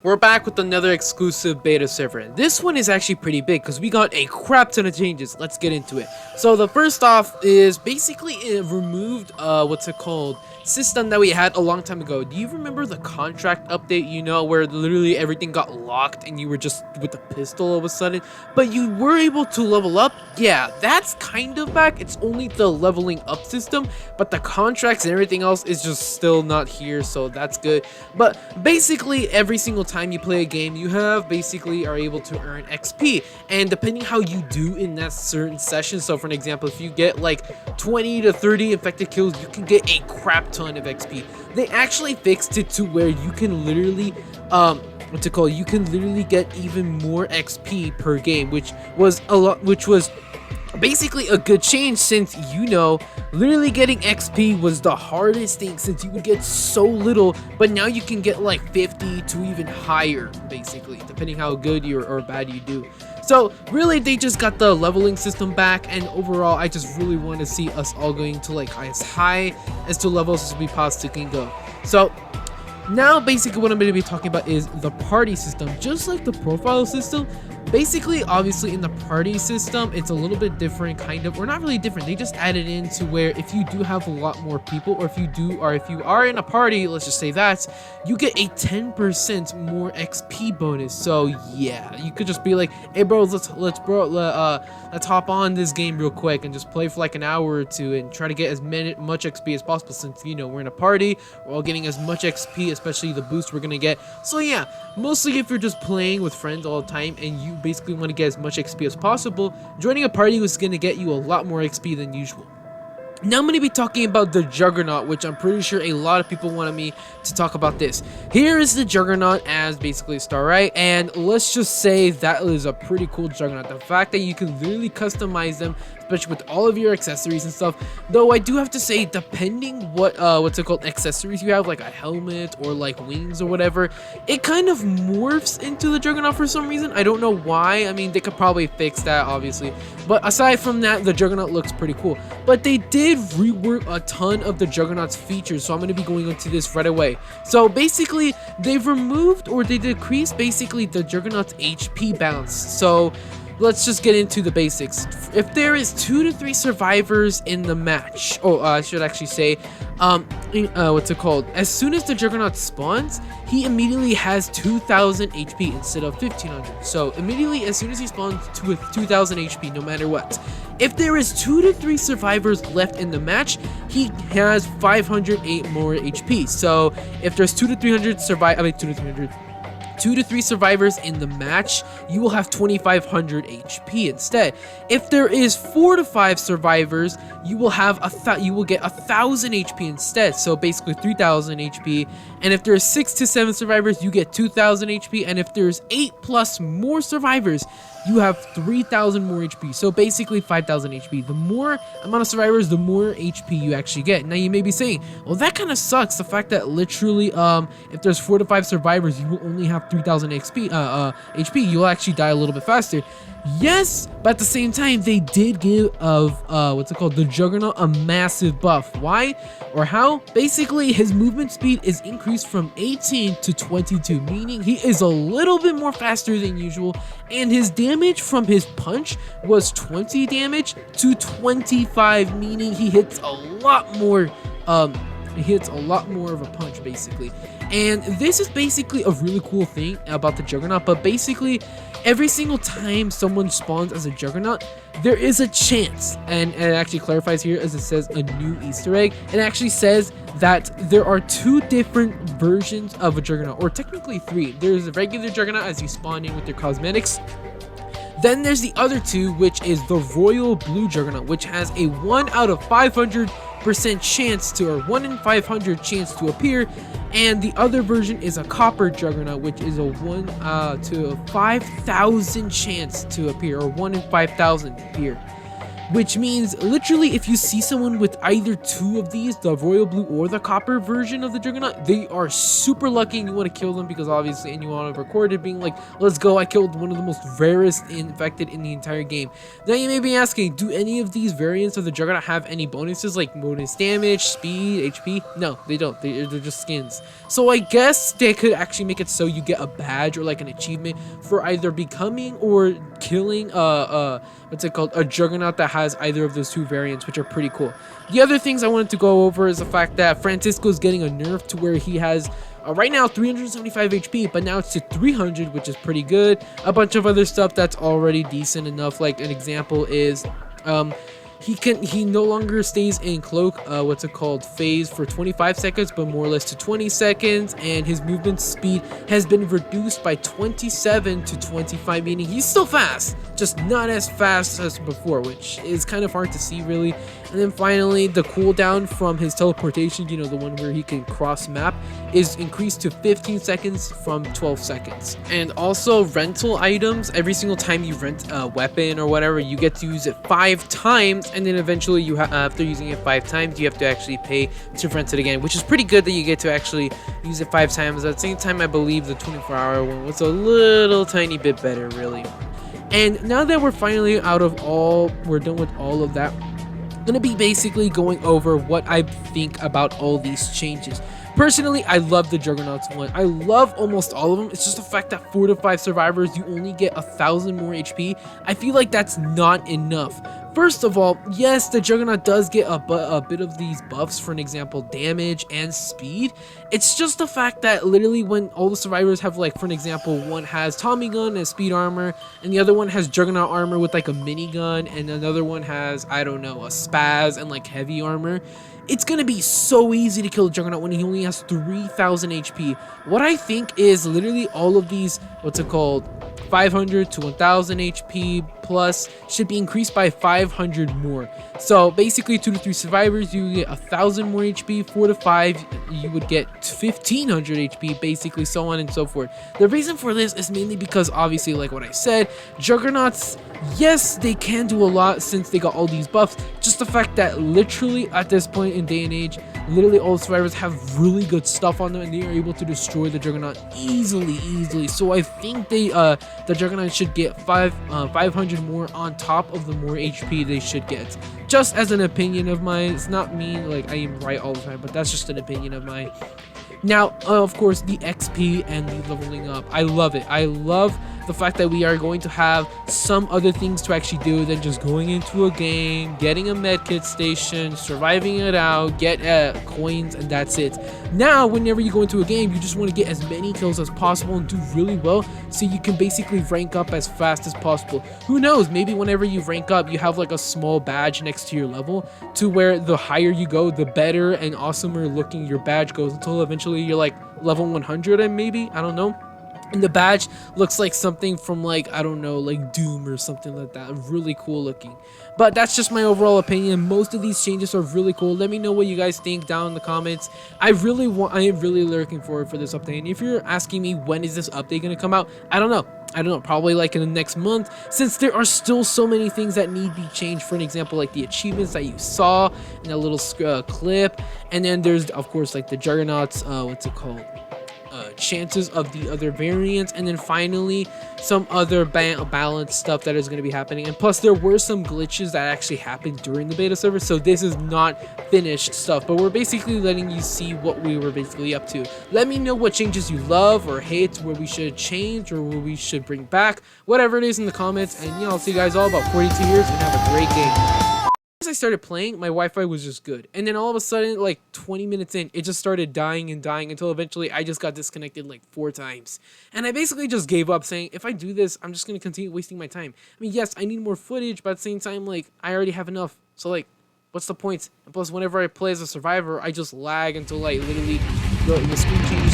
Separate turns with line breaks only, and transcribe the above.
We're back with another exclusive beta server. This one is actually pretty big because we got a crap ton of changes. Let's get into it. So the first off is basically it removed system that we had a long time ago. Do you remember the contract update, where literally everything got locked and you were just with a pistol all of a sudden, but you were able to level up? Yeah, that's kind of back. It's only the leveling up system, but the contracts and everything else is just still not here, so that's good. But basically every single time you play a game, you are able to earn XP, and depending how you do in that certain session, so for an example, if you get like 20 to 30 infected kills, you can get a crap ton of XP. They actually fixed it to where you can literally you can literally get even more XP per game, which was basically a good change, since literally getting XP was the hardest thing, since you would get so little, but now you can get like 50 to even higher, basically, depending how good or bad you do. So really, they just got the leveling system back, and overall I just really want to see us all going to like as high as to levels as we possibly can go. So now basically what I'm going to be talking about is the party system. Just like the profile system, basically, obviously in the party system, it's a little bit different, kind of, or not really different. They just added in to where if you do have a lot more people, or if you are in a party, let's just say that, you get a 10% more XP bonus. So yeah, you could just be like, hey bro, let's hop on this game real quick and just play for like an hour or two and try to get much XP as possible, since we're in a party, we're all getting as much XP, especially the boost we're gonna get. So yeah, mostly if you're just playing with friends all the time and you basically want to get as much XP as possible, joining a party was going to get you a lot more XP than usual. Now I'm going to be talking about the Juggernaut, which I'm pretty sure a lot of people wanted me to talk about this. Here is the Juggernaut as basically a star, right? And let's just say that is a pretty cool Juggernaut. The fact that you can literally customize them, especially with all of your accessories and stuff. Though I do have to say, depending what accessories you have, like a helmet or like wings or whatever, it kind of morphs into the Juggernaut for some reason. I don't know why. I mean, they could probably fix that, obviously. But aside from that, the Juggernaut looks pretty cool. But they did rework a ton of the Juggernaut's features, so I'm going to be going into this right away. So basically, they've removed, or they decreased basically the Juggernaut's HP balance. So let's just get into the basics. If there is 2 to 3 survivors in the match, I should actually say, as soon as the Juggernaut spawns, he immediately has 2,000 HP instead of 1,500. So immediately, as soon as he spawns with 2,000 HP, no matter what. If there is 2 to 3 survivors left in the match, he has 508 more HP. So if there's 2 to 3 survivors in the match, you will have 2,500 HP instead. If there is 4 to 5 survivors, you will get 1,000 HP instead. So basically 3,000 HP. And if there's 6 to 7 survivors, you get 2,000 HP. And if there's 8 plus more survivors, you have 3,000 more HP. So basically 5,000 HP. The more amount of survivors, the more HP you actually get. Now you may be saying, well, that kind of sucks. The fact that literally, if there's 4 to 5 survivors, you will only have 3,000 HP. You'll actually die a little bit faster. Yes, but at the same time, they did give the Juggernaut a massive buff. Why or how? Basically, his movement speed is increased from 18 to 22, meaning he is a little bit more faster than usual, and his damage from his punch was 20 damage to 25, meaning he hits a lot more. He hits a lot more of a punch, basically. And this is basically a really cool thing about the Juggernaut, but basically every single time someone spawns as a Juggernaut, there is a chance, and it actually clarifies here as it says a new Easter egg. It actually says that there are 2 different versions of a Juggernaut, or technically 3. There's a regular Juggernaut as you spawn in with your cosmetics. Then there's the other 2, which is the Royal Blue Juggernaut, which has a 1 out of 500% chance to, or 1 in 500 chance to appear, and the other version is a Copper Juggernaut, which is a 1 to 5,000 chance to appear, or 1 in 5,000 appear. which means literally if you see someone with either two of these, the royal blue or the copper version of the Juggernaut, they are super lucky and you want to kill them, because obviously, and you want to record it being like, let's go, I killed one of the most rarest infected in the entire game. Now you may be asking, do any of these variants of the Juggernaut have any bonuses like bonus damage, speed, HP? No, they don't. They're just skins. So I guess they could actually make it so you get a badge or like an achievement for either becoming or killing what's it called, a Juggernaut that has either of those two variants, which are pretty cool. The other things I wanted to go over is the fact that Francisco's getting a nerf to where he has right now 375 HP, but now it's to 300, which is pretty good. A bunch of other stuff that's already decent enough, like an example is he no longer stays in cloak phase for 25 seconds, but more or less to 20 seconds, and his movement speed has been reduced by 27 to 25, meaning he's still fast, just not as fast as before, which is kind of hard to see really. And then finally, the cooldown from his teleportation, you know, the one where he can cross map, is increased to 15 seconds from 12 seconds. And also rental items, every single time you rent a weapon or whatever, you get to use it 5 times, and then eventually you after using it 5 times, you have to actually pay to rent it again, which is pretty good that you get to actually use it 5 times. At the same time, I believe the 24-hour one was a little tiny bit better really. And now that we're finally we're done with all of that, I'm gonna be basically going over what I think about all these changes. Personally, I love the Juggernauts one. I love almost all of them. It's just the fact that 4 to 5 survivors, you only get 1,000 more HP. I feel like that's not enough. First of all, yes, the Juggernaut does get a bit of these buffs, for an example, damage and speed. It's just the fact that literally when all the survivors have, like, for an example, one has Tommy gun and speed armor, and the other one has Juggernaut armor with like a minigun, and another one has, I don't know, a spaz and like heavy armor. It's gonna be so easy to kill the Juggernaut when he only has 3,000 HP. What I think is literally all of these, 500 to 1,000 HP plus should be increased by 500 more. So basically 2 to 3 survivors, you get 1,000 more HP. 4 to 5, you would get 1,500 HP, basically, so on and so forth. The reason for this is mainly because, obviously, like what I said, Juggernauts, yes, they can do a lot since they got all these buffs. Just the fact that literally at this point in day and age, literally all the survivors have really good stuff on them, and they are able to destroy the Juggernaut easily. So I think the Juggernaut should get 500 more on top of the more HP they should get. Just as an opinion of mine. It's not me, like I am right all the time, but that's just an opinion of mine. Now, of course, the XP and the leveling up, I love it. I love the fact that we are going to have some other things to actually do than just going into a game, getting a medkit station, surviving it out, get coins, and that's it. Now, whenever you go into a game, you just want to get as many kills as possible and do really well, so you can basically rank up as fast as possible. Who knows, maybe whenever you rank up, you have like a small badge next to your level, to where the higher you go, the better and awesomer looking your badge goes, until eventually you're like level 100, and maybe, I don't know. And the badge looks like something from, like, I don't know, like Doom or something like that. Really cool looking. But that's just my overall opinion. Most of these changes are really cool. Let me know what you guys think down in the comments. I am really looking forward for this update. And if you're asking me when is this update going to come out, I don't know. Probably like in the next month, since there are still so many things that need to be changed. For an example, like the achievements that you saw in that little clip. And then there's, of course, like the Juggernauts, chances of the other variants, and then finally some other balance stuff that is going to be happening. And plus, there were some glitches that actually happened during the beta server, so this is not finished stuff, but we're basically letting you see what we were basically up to. Let me know what changes you love or hate, where we should change or where we should bring back, whatever it is in the comments. And I'll see you guys all about 42 years, and have a great game. As I started playing, my Wi-Fi was just good, and then all of a sudden, like 20 minutes in, it just started dying until eventually I just got disconnected like 4 times. And I basically just gave up, saying, if I do this, I'm just going to continue wasting my time. I mean, yes, I need more footage, but at the same time, like, I already have enough, so like, what's the point? And plus, whenever I play as a survivor, I just lag until like literally the screen changes